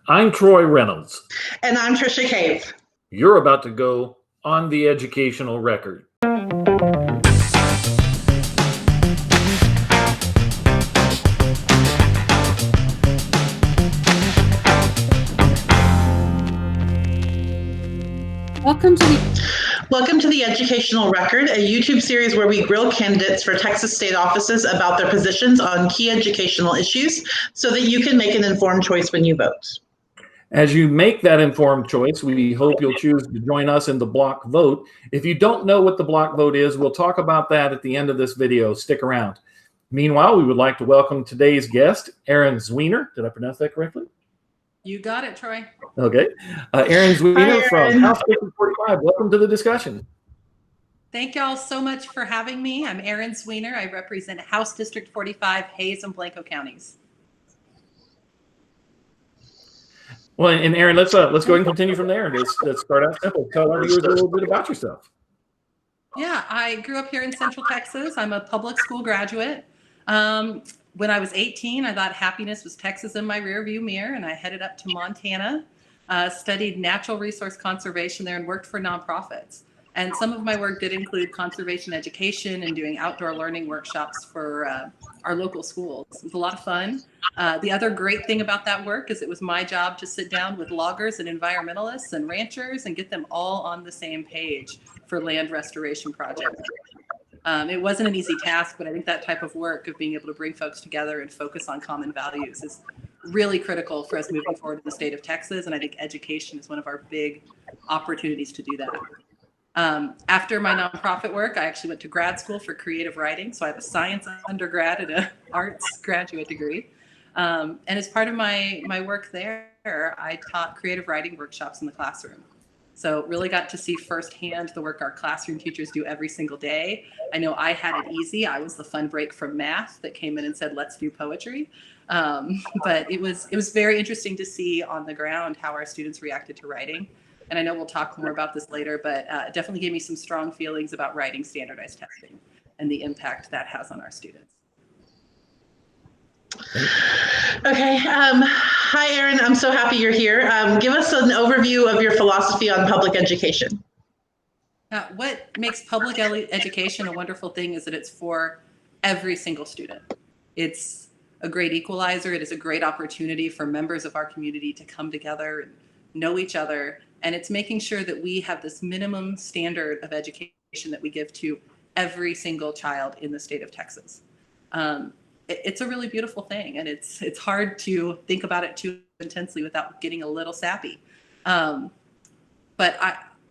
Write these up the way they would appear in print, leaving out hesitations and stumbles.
I'm Troy Reynolds. And I'm Trisha Cave. You're about to go on the educational record. Welcome to the Educational Record, a YouTube series where we grill candidates for Texas state offices about their positions on key educational issues so that you can make an informed choice when you vote. As you make that informed choice, we hope you'll choose to join us in the block vote. If you don't know what the block vote is, we'll talk about that at the end of this video. Stick around. Meanwhile, we would like to welcome today's guest, Erin Zweiner. Did I pronounce that correctly? You got it, Troy. Okay. Erin Zweiner from House District 45. Welcome to the discussion. Thank y'all so much for having me. I'm Erin Zweiner. I represent House District 45, Hays and Blanco counties. Well, and Erin, let's go ahead and continue from there. Let's start out simple. Tell our viewers a little bit about yourself. Yeah, I grew up here in Central Texas. I'm a public school graduate. When I was 18, I thought happiness was Texas in my rearview mirror, and I headed up to Montana, studied natural resource conservation there, and worked for nonprofits. And some of my work did include conservation education and doing outdoor learning workshops for our local schools. It was a lot of fun. The other great thing about that work is it was my job to sit down with loggers and environmentalists and ranchers and get them all on the same page for land restoration projects. It wasn't an easy task, but I think that type of work of being able to bring folks together and focus on common values is really critical for us moving forward in the state of Texas. And I think education is one of our big opportunities to do that. After my nonprofit work, I actually went to grad school for creative writing. So I have a science undergrad and an arts graduate degree. And as part of my work there, I taught creative writing workshops in the classroom. So really got to see firsthand the work our classroom teachers do every single day. I know I had it easy. I was the fun break from math that came in and said, let's do poetry. But it was very interesting to see on the ground how our students reacted to writing. And I know we'll talk more about this later, but it definitely gave me some strong feelings about writing standardized testing and the impact that has on our students. Okay. Hi, Erin. I'm so happy you're here. Give us an overview of your philosophy on public education. What makes public education a wonderful thing is that it's for every single student. It's a great equalizer. It is a great opportunity for members of our community to come together and know each other. And it's making sure that we have this minimum standard of education that we give to every single child in the state of Texas. It's a really beautiful thing, and it's hard to think about it too intensely without getting a little sappy. But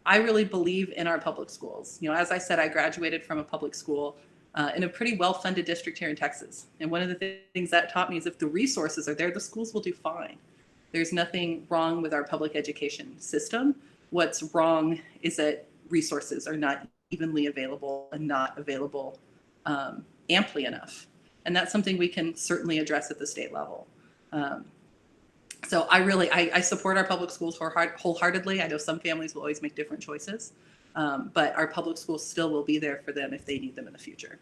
I really believe in our public schools. You know, as I said, I graduated from a public school in a pretty well-funded district here in Texas. And one of the things that taught me is if the resources are there, the schools will do fine. There's nothing wrong with our public education system. What's wrong is that resources are not evenly available and not available amply enough. And that's something we can certainly address at the state level. So I support our public schools wholeheartedly. I know some families will always make different choices, but our public schools still will be there for them if they need them in the future.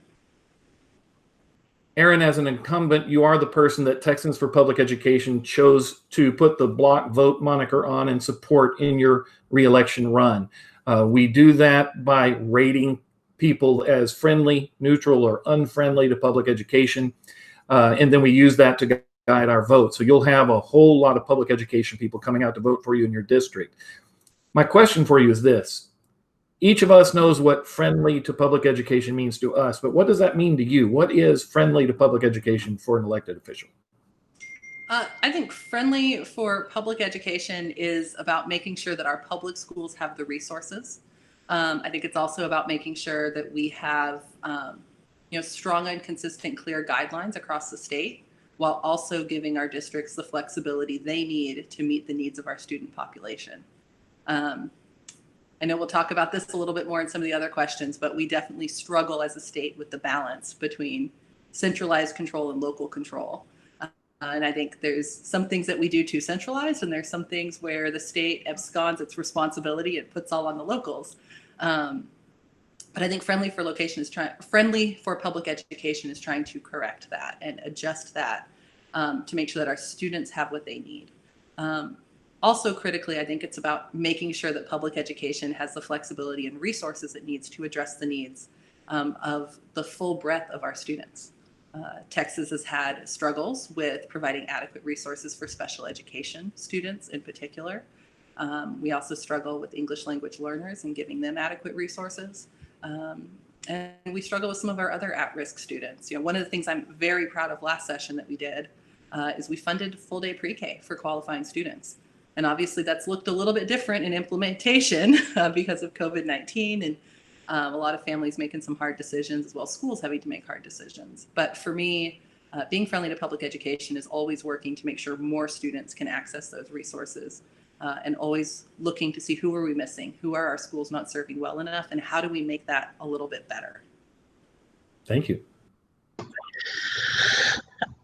Erin, as an incumbent, you are the person that Texans for Public Education chose to put the block vote moniker on and support in your reelection run. We do that by rating people as friendly, neutral, or unfriendly to public education. And then we use that to guide our vote. So you'll have a whole lot of public education people coming out to vote for you in your district. My question for you is this. Each of us knows what friendly to public education means to us, but what does that mean to you? What is friendly to public education for an elected official? I think friendly for public education is about making sure that our public schools have the resources. I think it's also about making sure that we have strong and consistent, clear guidelines across the state, while also giving our districts the flexibility they need to meet the needs of our student population. I know we'll talk about this a little bit more in some of the other questions, but we definitely struggle as a state with the balance between centralized control and local control. And I think there's some things that we do too centralized, and there's some things where the state absconds its responsibility. It puts all on the locals. But I think friendly for public education is trying to correct that and adjust that to make sure that our students have what they need. Also critically, I think it's about making sure that public education has the flexibility and resources it needs to address the needs of the full breadth of our students. Texas has had struggles with providing adequate resources for special education students in particular. We also struggle with English language learners and giving them adequate resources. And we struggle with some of our other at-risk students. You know, one of the things I'm very proud of last session that we did is we funded full-day pre-K for qualifying students. And obviously that's looked a little bit different in implementation because of COVID-19 and a lot of families making some hard decisions, as well as schools having to make hard decisions. But for me, being friendly to public education is always working to make sure more students can access those resources and always looking to see who are we missing, who are our schools not serving well enough, and how do we make that a little bit better. Thank you.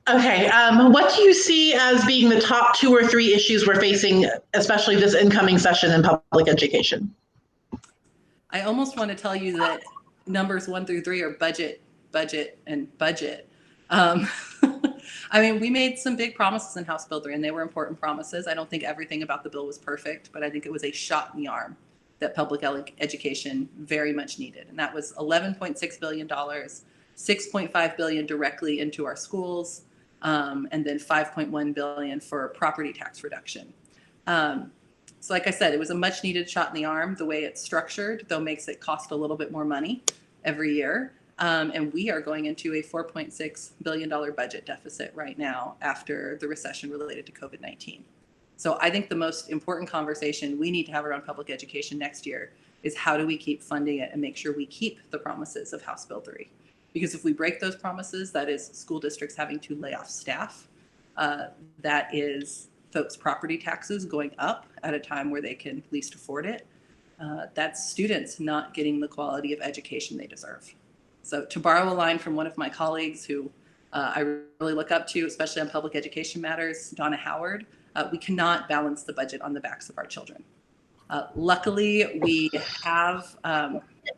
Okay, what do you see as being the top 2 or 3 issues we're facing, especially this incoming session in public education? I almost want to tell you that numbers 1 through 3 are budget, budget, and budget. I mean, we made some big promises in House Bill 3, and they were important promises. I don't think everything about the bill was perfect, but I think it was a shot in the arm that public education very much needed. And that was $11.6 billion, $6.5 billion directly into our schools, and then $5.1 billion for property tax reduction. So like I said, it was a much needed shot in the arm. The way it's structured, though, makes it cost a little bit more money every year. And we are going into a $4.6 billion budget deficit right now after the recession related to COVID-19. So I think the most important conversation we need to have around public education next year is how do we keep funding it and make sure we keep the promises of House Bill 3? Because if we break those promises, that is school districts having to lay off staff. That is folks' property taxes going up at a time where they can least afford it. That's students not getting the quality of education they deserve. So to borrow a line from one of my colleagues who I really look up to, especially on public education matters, Donna Howard, we cannot balance the budget on the backs of our children. Luckily, we have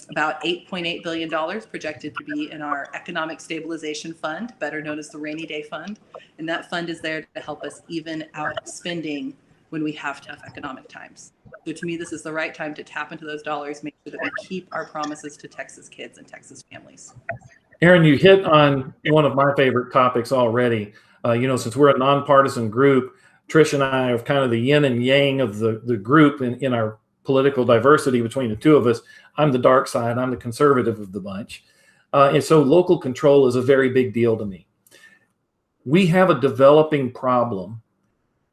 about $8.8 billion projected to be in our Economic Stabilization Fund, better known as the Rainy Day Fund. And that fund is there to help us even out spending when we have tough economic times. So to me, this is the right time to tap into those dollars, make sure that we keep our promises to Texas kids and Texas families. Erin, you hit on one of my favorite topics already. Since we're a nonpartisan group, Trish and I are kind of the yin and yang of the group in our political diversity between the two of us. I'm the dark side. I'm the conservative of the bunch. And so local control is a very big deal to me. We have a developing problem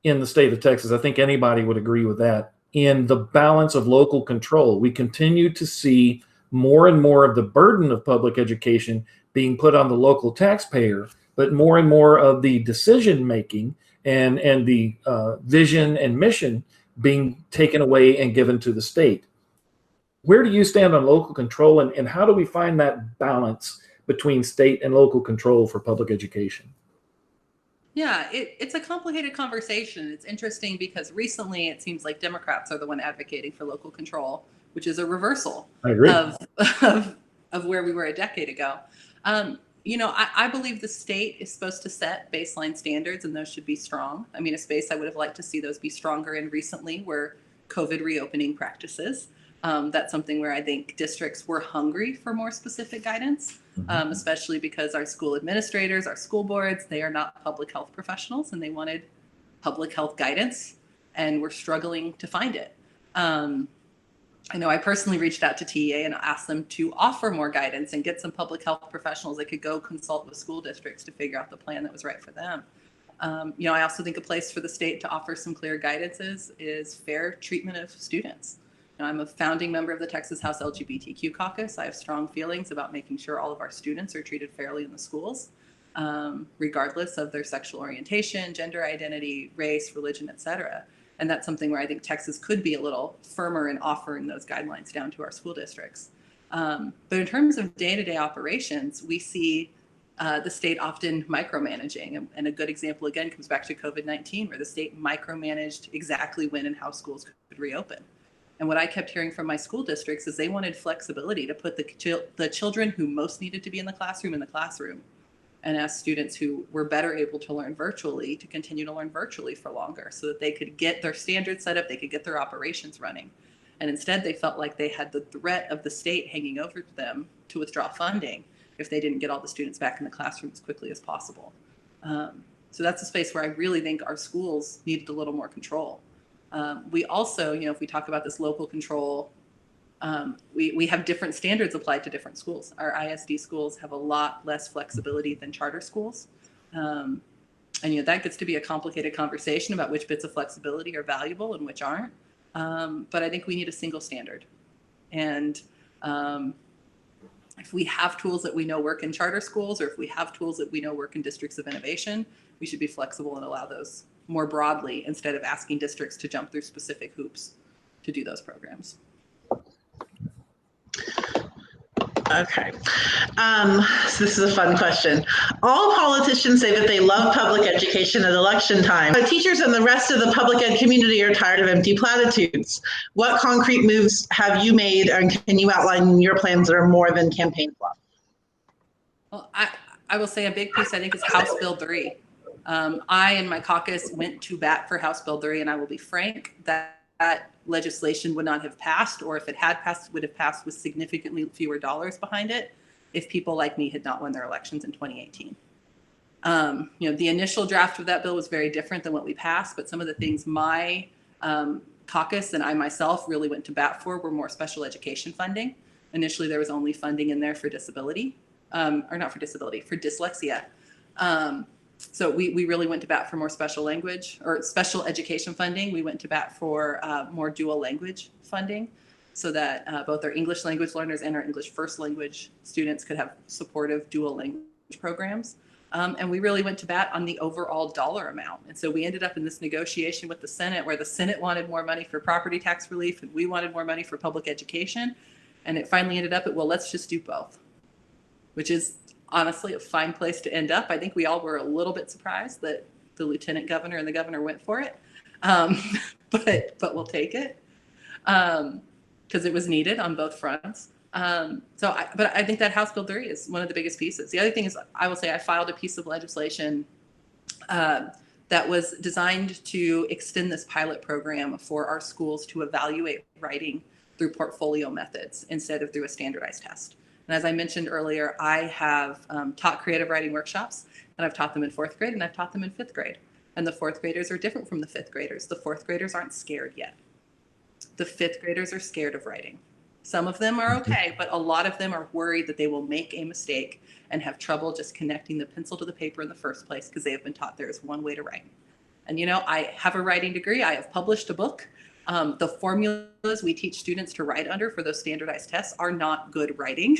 in the state of Texas. I think anybody would agree with that. In the balance of local control, we continue to see more and more of the burden of public education being put on the local taxpayer, but more and more of the decision making and the vision and mission being taken away and given to the state. Where do you stand on local control, and how do we find that balance between state and local control for public education? Yeah, it's a complicated conversation. It's interesting because recently it seems like Democrats are the one advocating for local control, which is a reversal of where we were a decade ago. I believe the state is supposed to set baseline standards, and those should be strong. I mean, a space I would have liked to see those be stronger in recently were COVID reopening practices. That's something where I think districts were hungry for more specific guidance, especially because our school administrators, our school boards, they are not public health professionals, and they wanted public health guidance, and we're struggling to find it. I know I personally reached out to TEA and asked them to offer more guidance and get some public health professionals that could go consult with school districts to figure out the plan that was right for them. I also think a place for the state to offer some clear guidances is fair treatment of students. I'm a founding member of the Texas House LGBTQ caucus. I have strong feelings about making sure all of our students are treated fairly in the schools, regardless of their sexual orientation, gender identity, race, religion, et cetera. And that's something where I think Texas could be a little firmer in offering those guidelines down to our school districts. But in terms of day-to-day operations, we see the state often micromanaging. And a good example, again, comes back to COVID-19, where the state micromanaged exactly when and how schools could reopen. And what I kept hearing from my school districts is they wanted flexibility to put the children who most needed to be in the classroom, and asked students who were better able to learn virtually to continue to learn virtually for longer so that they could get their standards set up, they could get their operations running. And instead, they felt like they had the threat of the state hanging over them to withdraw funding if they didn't get all the students back in the classroom as quickly as possible. So that's a space where I really think our schools needed a little more control. We also, if we talk about this local control, we have different standards applied to different schools. Our ISD schools have a lot less flexibility than charter schools. And that gets to be a complicated conversation about which bits of flexibility are valuable and which aren't. But I think we need a single standard. And if we have tools that we know work in charter schools, or if we have tools that we know work in districts of innovation, we should be flexible and allow those more broadly instead of asking districts to jump through specific hoops to do those programs. Okay. So this is a fun question. All politicians say that they love public education at election time, but teachers and the rest of the public ed community are tired of empty platitudes. What concrete moves have you made, and can you outline your plans that are more than campaign fluff? Well, I will say a big piece, I think, is House Bill 3. I and my caucus went to bat for House Bill 3, and I will be frank, that legislation would not have passed, or if it had passed, would have passed with significantly fewer dollars behind it if people like me had not won their elections in 2018. The initial draft of that bill was very different than what we passed, but some of the things my caucus and I myself really went to bat for were more special education funding. Initially, there was only funding in there for disability, or not for disability, for dyslexia. So we really went to bat for more special language or special education funding. We went to bat for more dual language funding so that both our English language learners and our English first language students could have supportive dual language programs. And we really went to bat on the overall dollar amount. And so we ended up in this negotiation with the Senate where the Senate wanted more money for property tax relief and we wanted more money for public education. And it finally ended up at, well, let's just do both, which is honestly a fine place to end up. I think we all were a little bit surprised that the lieutenant governor and the governor went for it, but we'll take it because it was needed on both fronts. But I think that House Bill 3 is one of the biggest pieces. The other thing is, I will say I filed a piece of legislation that was designed to extend this pilot program for our schools to evaluate writing through portfolio methods instead of through a standardized test. And as I mentioned earlier, I have taught creative writing workshops, and I've taught them in 4th grade and I've taught them in 5th grade. And the 4th graders are different from the 5th graders. The 4th graders aren't scared yet. The 5th graders are scared of writing. Some of them are okay, but a lot of them are worried that they will make a mistake and have trouble just connecting the pencil to the paper in the first place because they have been taught there is one way to write. And I have a writing degree. I have published a book. The formulas we teach students to write under for those standardized tests are not good writing.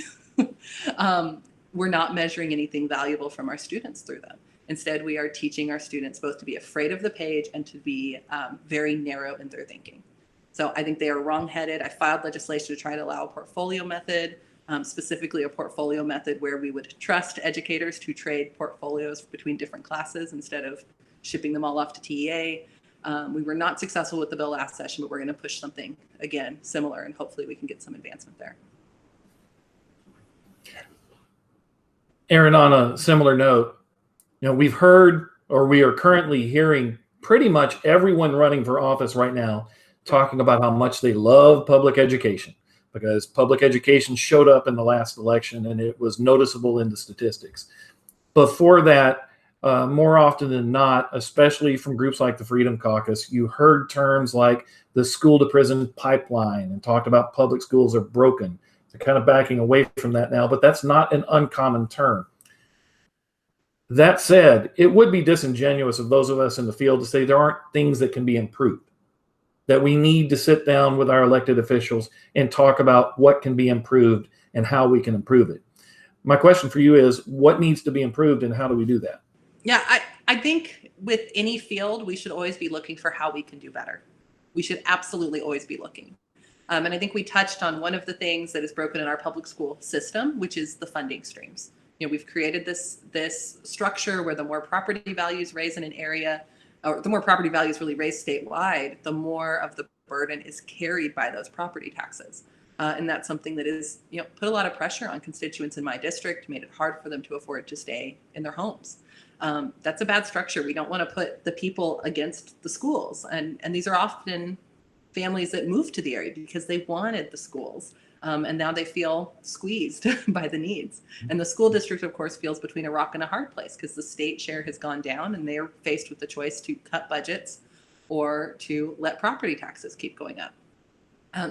We're not measuring anything valuable from our students through them. Instead, we are teaching our students both to be afraid of the page and to be very narrow in their thinking. So I think they are wrong-headed. I filed legislation to try to allow a portfolio method, specifically a portfolio method where we would trust educators to trade portfolios between different classes instead of shipping them all off to TEA. We were not successful with the bill last session, but we're going to push something, again, similar, and hopefully we can get some advancement there. Erin, on a similar note, we've heard, or we are currently hearing pretty much everyone running for office right now talking about how much they love public education because public education showed up in the last election and it was noticeable in the statistics. Before that, more often than not, especially from groups like the Freedom Caucus, you heard terms like the school to prison pipeline and talked about public schools are broken. They're kind of backing away from that now, but that's not an uncommon term. That said, it would be disingenuous of those of us in the field to say there aren't things that can be improved, that we need to sit down with our elected officials and talk about what can be improved and how we can improve it. My question for you is, what needs to be improved and how do we do that? Yeah, I think with any field, we should always be looking for how we can do better. We should absolutely always be looking. And I think we touched on one of the things that is broken in our public school system, which is the funding streams. We've created this structure where the more property values raise in an area, or the more property values really raise statewide, the more of the burden is carried by those property taxes. And that's something that is, put a lot of pressure on constituents in my district, made it hard for them to afford to stay in their homes. That's a bad structure. We don't want to put the people against the schools. And these are often families that moved to the area because they wanted the schools. And now they feel squeezed by the needs. And the school district, of course, feels between a rock and a hard place because the state share has gone down and they're faced with the choice to cut budgets or to let property taxes keep going up.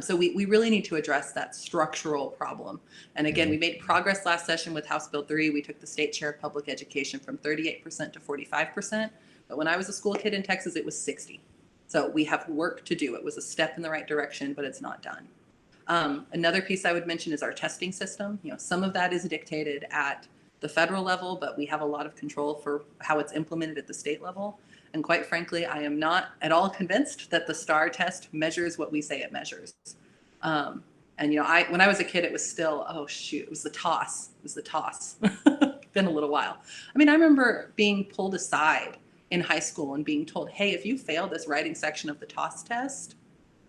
So we really need to address that structural problem. And again, we made progress last session with House Bill 3. We took the state share of public education from 38% to 45%. But when I was a school kid in Texas, it was 60. So we have work to do. It was a step in the right direction, but it's not done. Another piece I would mention is our testing system. Some of that is dictated at the federal level, but we have a lot of control for how it's implemented at the state level. And quite frankly, I am not at all convinced that the STAR test measures what we say it measures. And when I was a kid, it was still, it was the toss. It was the toss. Been a little while. I remember being pulled aside in high school and being told, hey, if you fail this writing section of the TOS test,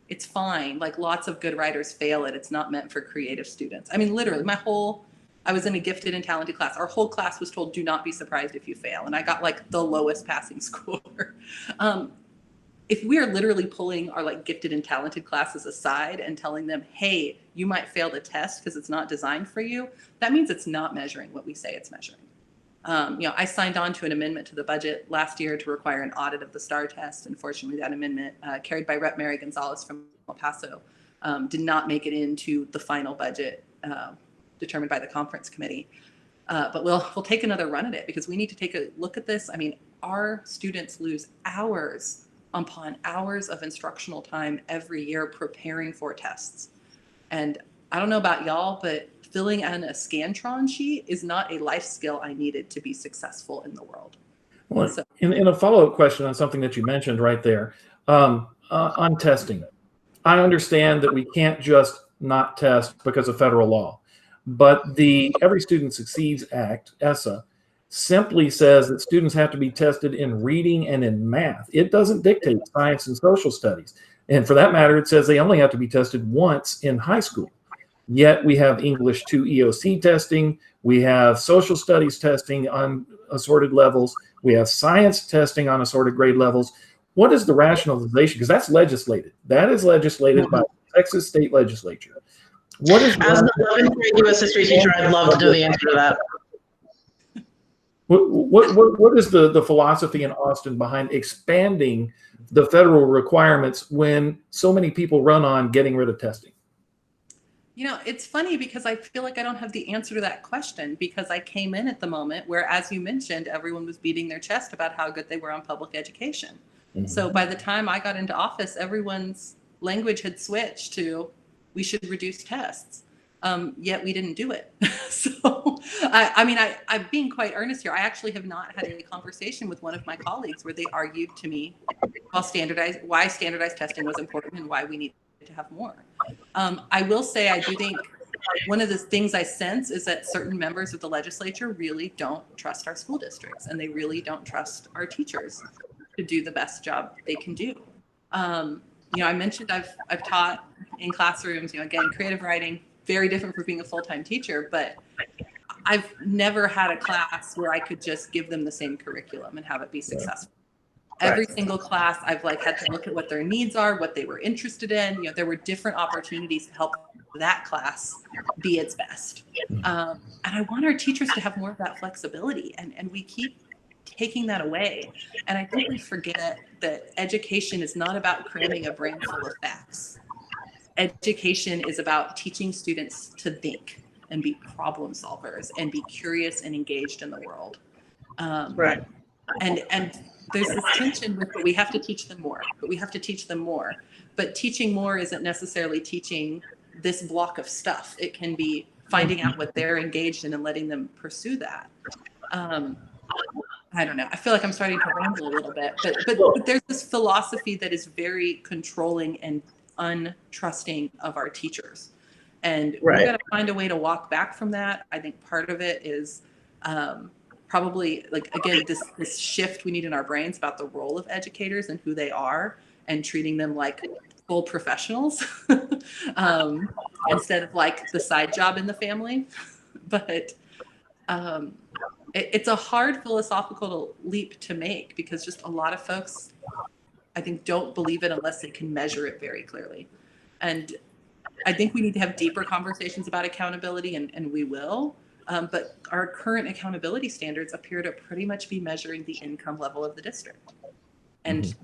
it's fine. Like lots of good writers fail it. It's not meant for creative students. Literally I was in a gifted and talented class. Our whole class was told, do not be surprised if you fail. And I got like the lowest passing score. If we are literally pulling our like gifted and talented classes aside and telling them, hey, you might fail the test because it's not designed for you, that means it's not measuring what we say it's measuring. I signed on to an amendment to the budget last year to require an audit of the STAR test. Unfortunately, that amendment, carried by Rep. Mary Gonzalez from El Paso, did not make it into the final budget determined by the conference committee. But we'll take another run at it because we need to take a look at this. Our students lose hours upon hours of instructional time every year preparing for tests. And I don't know about y'all, but filling in a Scantron sheet is not a life skill I needed to be successful in the world. Well, so, in a follow-up question on something that you mentioned right there, on testing, I understand that we can't just not test because of federal law, but the Every Student Succeeds Act, ESSA, simply says that students have to be tested in reading and in math. It doesn't dictate science and social studies. And for that matter, it says they only have to be tested once in high school. Yet we have English 2 EOC testing, we have social studies testing on assorted levels, we have science testing on assorted grade levels. What is the rationalization? Because that's legislated. That is legislated by the Texas state legislature. What is as an 11th grade U.S. history teacher, I'd love to know the answer to that. What is the philosophy in Austin behind expanding the federal requirements when so many people run on getting rid of testing? It's funny because I feel like I don't have the answer to that question because I came in at the moment where, as you mentioned, everyone was beating their chest about how good they were on public education. Mm-hmm. So by the time I got into office, everyone's language had switched to we should reduce tests. Yet we didn't do it. So, I'm being quite earnest here. I actually have not had a conversation with one of my colleagues where they argued to me why standardized testing was important and why we need to have more. I will say I do think one of the things I sense is that certain members of the legislature really don't trust our school districts and they really don't trust our teachers to do the best job they can do. I mentioned I've taught in classrooms, again, creative writing, very different from being a full-time teacher, but I've never had a class where I could just give them the same curriculum and have it be successful. Every single class, I've had to look at what their needs are, what they were interested in. There were different opportunities to help that class be its best. And I want our teachers to have more of that flexibility, and we keep taking that away. And I think we forget that education is not about cramming a brain full of facts. Education is about teaching students to think and be problem solvers and be curious and engaged in the world. Right. And there's this tension with, but we have to teach them more, But teaching more isn't necessarily teaching this block of stuff. It can be finding out what they're engaged in and letting them pursue that. I don't know. I feel like I'm starting to ramble a little bit, but there's this philosophy that is very controlling and untrusting of our teachers. And we've got to find a way to walk back from that. I think part of it is probably again, this shift we need in our brains about the role of educators and who they are and treating them like full professionals. instead of like the side job in the family. But it's a hard philosophical leap to make, because just a lot of folks, I think, don't believe it unless they can measure it very clearly. And I think we need to have deeper conversations about accountability, and we will. But our current accountability standards appear to pretty much be measuring the income level of the district. And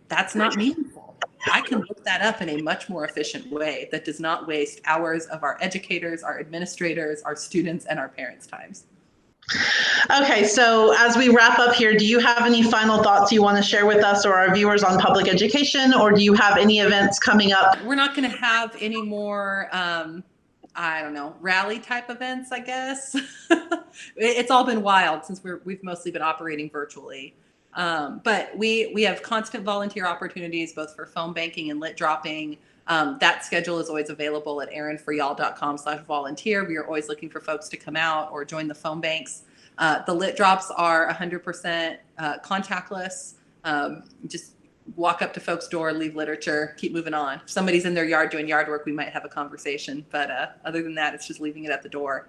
that's not meaningful. I can look that up in a much more efficient way that does not waste hours of our educators, our administrators, our students, and our parents' times. Okay, so as we wrap up here, do you have any final thoughts you want to share with us or our viewers on public education, or do you have any events coming up? We're not going to have any more, I don't know, rally type events, I guess. It's all been wild since we've mostly been operating virtually. But we have constant volunteer opportunities, both for phone banking and lit dropping. That schedule is always available at erinforyall.com/volunteer. We are always looking for folks to come out or join the phone banks. The lit drops are 100% contactless. Just walk up to folks' door, leave literature, keep moving on. If somebody's in their yard doing yard work, we might have a conversation. But other than that, it's just leaving it at the door.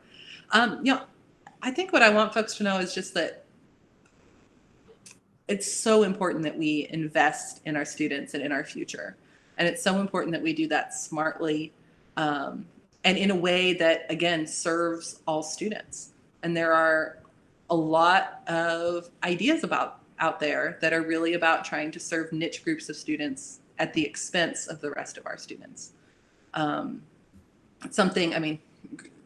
I think what I want folks to know is just that it's so important that we invest in our students and in our future. And it's so important that we do that smartly and in a way that, again, serves all students. And there are a lot of ideas out there that are really about trying to serve niche groups of students at the expense of the rest of our students.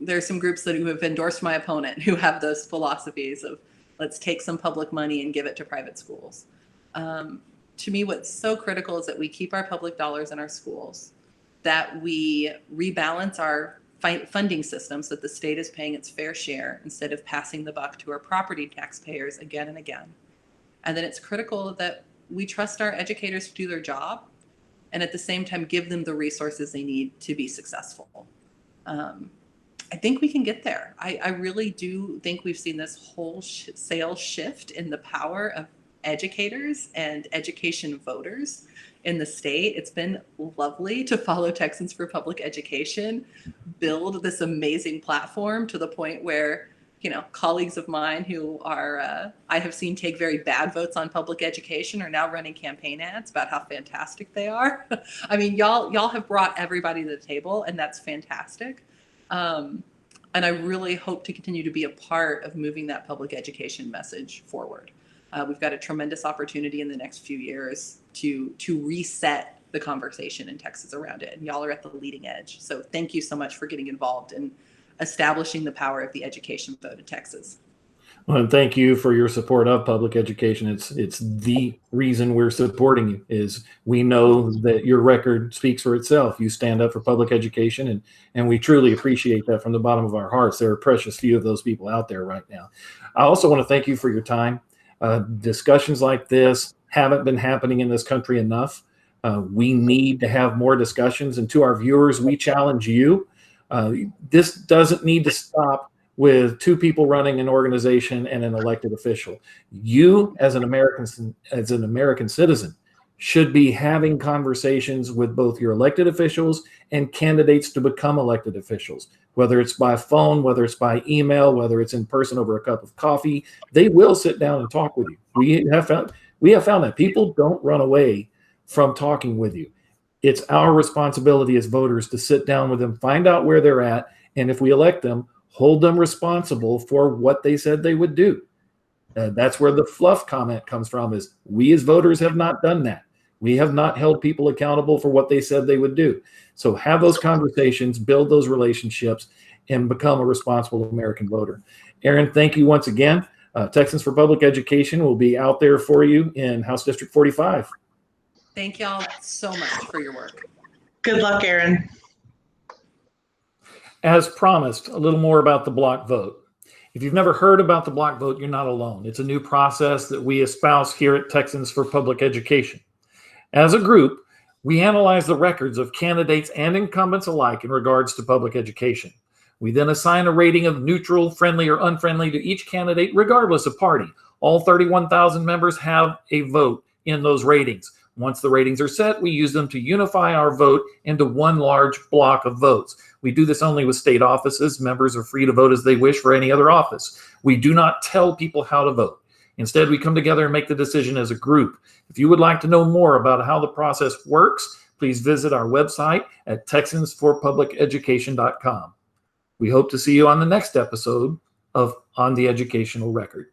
There's some groups who have endorsed my opponent who have those philosophies of, let's take some public money and give it to private schools. To me, what's so critical is that we keep our public dollars in our schools, that we rebalance our funding system so that the state is paying its fair share instead of passing the buck to our property taxpayers again and again. And then it's critical that we trust our educators to do their job and at the same time give them the resources they need to be successful. I think we can get there. I really do think we've seen this wholesale shift in the power of educators and education voters in the state. It's been lovely to follow Texans for Public Education build this amazing platform to the point where, colleagues of mine who are, I have seen take very bad votes on public education are now running campaign ads about how fantastic they are. I mean, y'all have brought everybody to the table, and that's fantastic. And I really hope to continue to be a part of moving that public education message forward. We've got a tremendous opportunity in the next few years to reset the conversation in Texas around it. And y'all are at the leading edge. So thank you so much for getting involved in establishing the power of the education vote in Texas. Well, and thank you for your support of public education. It's the reason we're supporting you, is we know that your record speaks for itself. You stand up for public education, and we truly appreciate that from the bottom of our hearts. There are precious few of those people out there right now. I also want to thank you for your time. Discussions like this haven't been happening in this country enough. We need to have more discussions. And to our viewers, we challenge you. This doesn't need to stop with two people running an organization and an elected official. You, as an American citizen, should be having conversations with both your elected officials and candidates to become elected officials, whether it's by phone, whether it's by email, whether it's in person over a cup of coffee. They will sit down and talk with you. We have found that people don't run away from talking with you. It's our responsibility as voters to sit down with them, find out where they're at, and if we elect them, hold them responsible for what they said they would do. That's where the fluff comment comes from, is we as voters have not done that. We have not held people accountable for what they said they would do. So have those conversations, build those relationships, and become a responsible American voter. Erin, thank you once again. Texans for Public Education will be out there for you in House District 45. Thank y'all so much for your work. Good luck, Erin. As promised, a little more about the block vote. If you've never heard about the block vote, you're not alone. It's a new process that we espouse here at Texans for Public Education. As a group, we analyze the records of candidates and incumbents alike in regards to public education. We then assign a rating of neutral, friendly, or unfriendly to each candidate, regardless of party. All 31,000 members have a vote in those ratings. Once the ratings are set, we use them to unify our vote into one large block of votes. We do this only with state offices. Members are free to vote as they wish for any other office. We do not tell people how to vote. Instead, we come together and make the decision as a group. If you would like to know more about how the process works, please visit our website at texansforpubliceducation.com. We hope to see you on the next episode of On the Educational Record.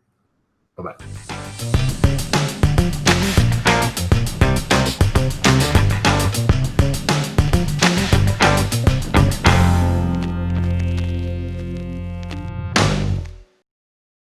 Bye-bye.